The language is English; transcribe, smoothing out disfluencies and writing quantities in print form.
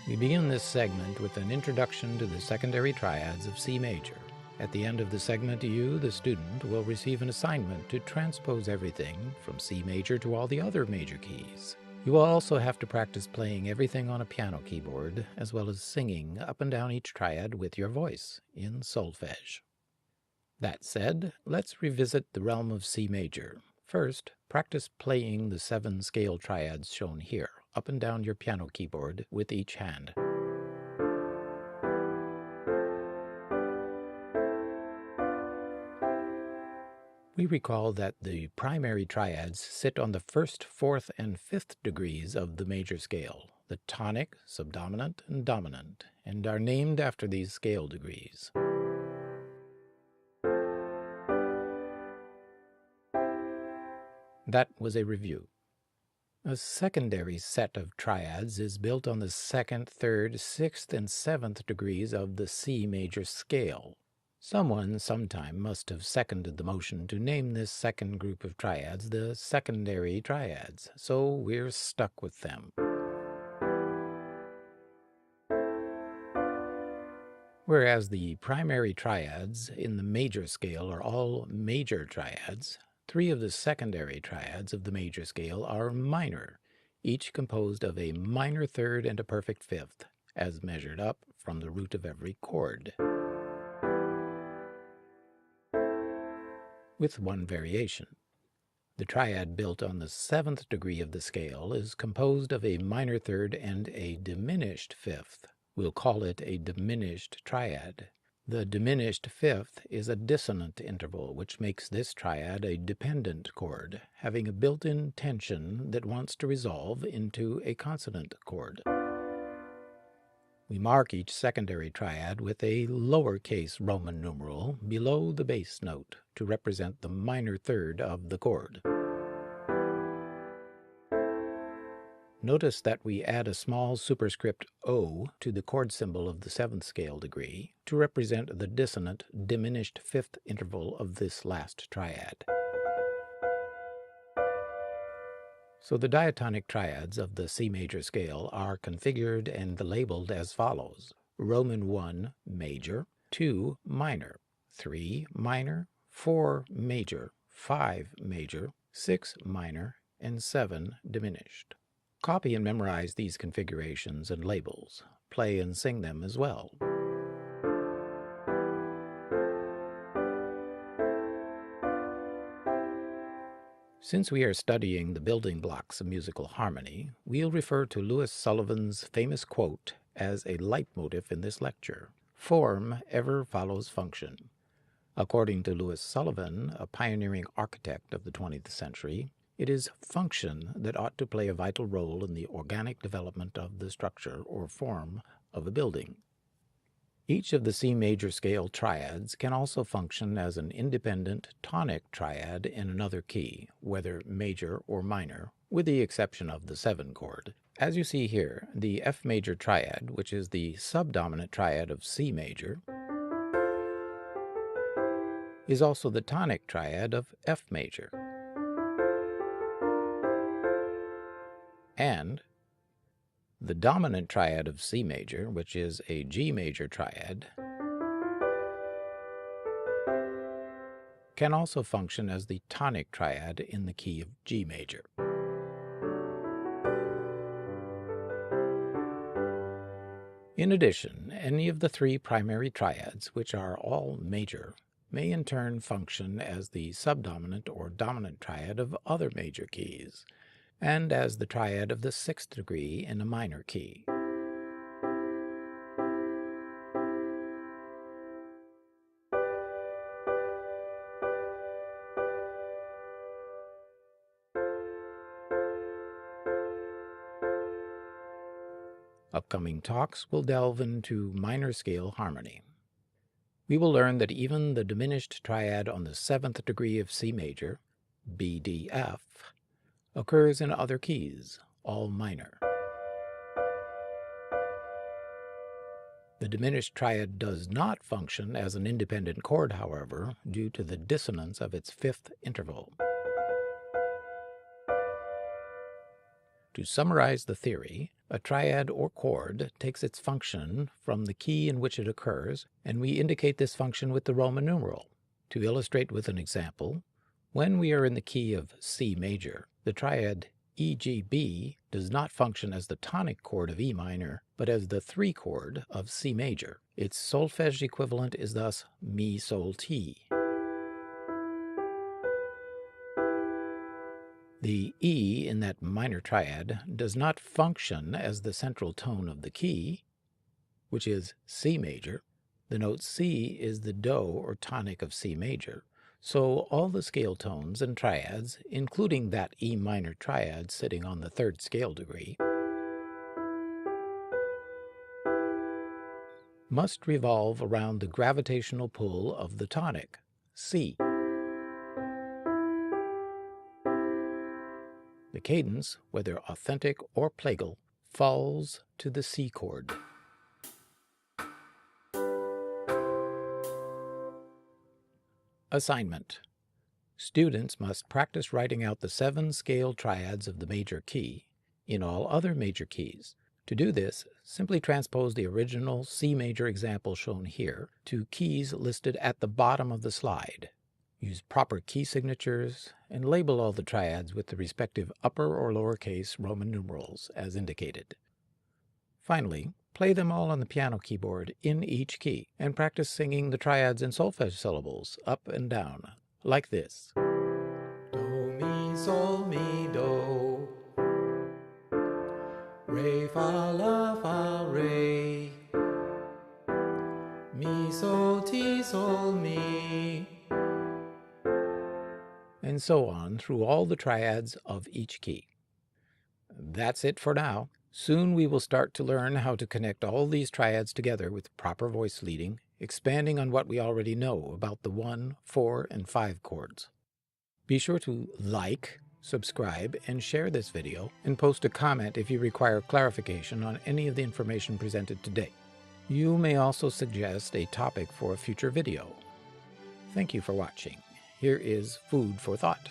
We begin this segment with an introduction to the secondary triads of C major. At the end of the segment, you, the student, will receive an assignment to transpose everything from C major to all the other major keys. You will also have to practice playing everything on a piano keyboard, as well as singing up and down each triad with your voice in solfege. That said, let's revisit the realm of C major. First, practice playing the 7 scale triads shown here, up and down your piano keyboard with each hand. We recall that the primary triads sit on the 1st, 4th, and 5th degrees of the major scale, the tonic, subdominant, and dominant, and are named after these scale degrees. That was a review. A secondary set of triads is built on the 2nd, 3rd, 6th, and 7th degrees of the C major scale. Someone sometime must have seconded the motion to name this second group of triads the secondary triads, so we're stuck with them. Whereas the primary triads in the major scale are all major triads, 3 of the secondary triads of the major scale are minor, each composed of a minor third and a perfect fifth, as measured up from the root of every chord, with one variation. The triad built on the 7th degree of the scale is composed of a minor third and a diminished fifth. We'll call it a diminished triad. The diminished fifth is a dissonant interval, which makes this triad a dependent chord, having a built-in tension that wants to resolve into a consonant chord. We mark each secondary triad with a lowercase Roman numeral below the bass note to represent the minor third of the chord. Notice that we add a small superscript O to the chord symbol of the 7th scale degree to represent the dissonant diminished fifth interval of this last triad. So the diatonic triads of the C major scale are configured and labeled as follows: Roman 1 major, 2 minor, 3 minor, 4 major, 5 major, 6 minor, and 7 diminished. Copy and memorize these configurations and labels. Play and sing them as well. Since we are studying the building blocks of musical harmony, we'll refer to Louis Sullivan's famous quote as a leitmotif in this lecture: "Form ever follows function." According to Louis Sullivan, a pioneering architect of the 20th century, it is function that ought to play a vital role in the organic development of the structure or form of a building. Each of the C major scale triads can also function as an independent tonic triad in another key, whether major or minor, with the exception of the 7 chord. As you see here, the F major triad, which is the subdominant triad of C major, is also the tonic triad of F major. And the dominant triad of C major, which is a G major triad, can also function as the tonic triad in the key of G major. In addition, any of the 3 primary triads, which are all major, may in turn function as the subdominant or dominant triad of other major keys, and as the triad of the 6th degree in a minor key. Upcoming talks will delve into minor scale harmony. We will learn that even the diminished triad on the 7th degree of C major, BDF, occurs in other keys, all minor. The diminished triad does not function as an independent chord, however, due to the dissonance of its 5th interval. To summarize the theory, a triad or chord takes its function from the key in which it occurs, and we indicate this function with the Roman numeral. To illustrate with an example, when we are in the key of C major, the triad EGB does not function as the tonic chord of E minor, but as the 3 chord of C major. Its solfege equivalent is thus Mi Sol Ti. The E in that minor triad does not function as the central tone of the key, which is C major. The note C is the do or tonic of C major, so all the scale tones and triads, including that E minor triad sitting on the 3rd scale degree, must revolve around the gravitational pull of the tonic, C. The cadence, whether authentic or plagal, falls to the C chord. Assignment. Students must practice writing out the 7 scale triads of the major key in all other major keys. To do this, simply transpose the original C major example shown here to keys listed at the bottom of the slide. Use proper key signatures and label all the triads with the respective upper or lowercase Roman numerals as indicated. Finally, play them all on the piano keyboard in each key and practice singing the triads in solfege syllables up and down, like this. Do, mi, sol, mi, do. Re, fa, la, re. Mi, sol, ti, sol, mi. And so on through all the triads of each key. That's it for now. Soon we will start to learn how to connect all these triads together with proper voice leading, expanding on what we already know about the 1, 4, and 5 chords. Be sure to like, subscribe, and share this video, and post a comment if you require clarification on any of the information presented today. You may also suggest a topic for a future video. Thank you for watching. Here is food for thought.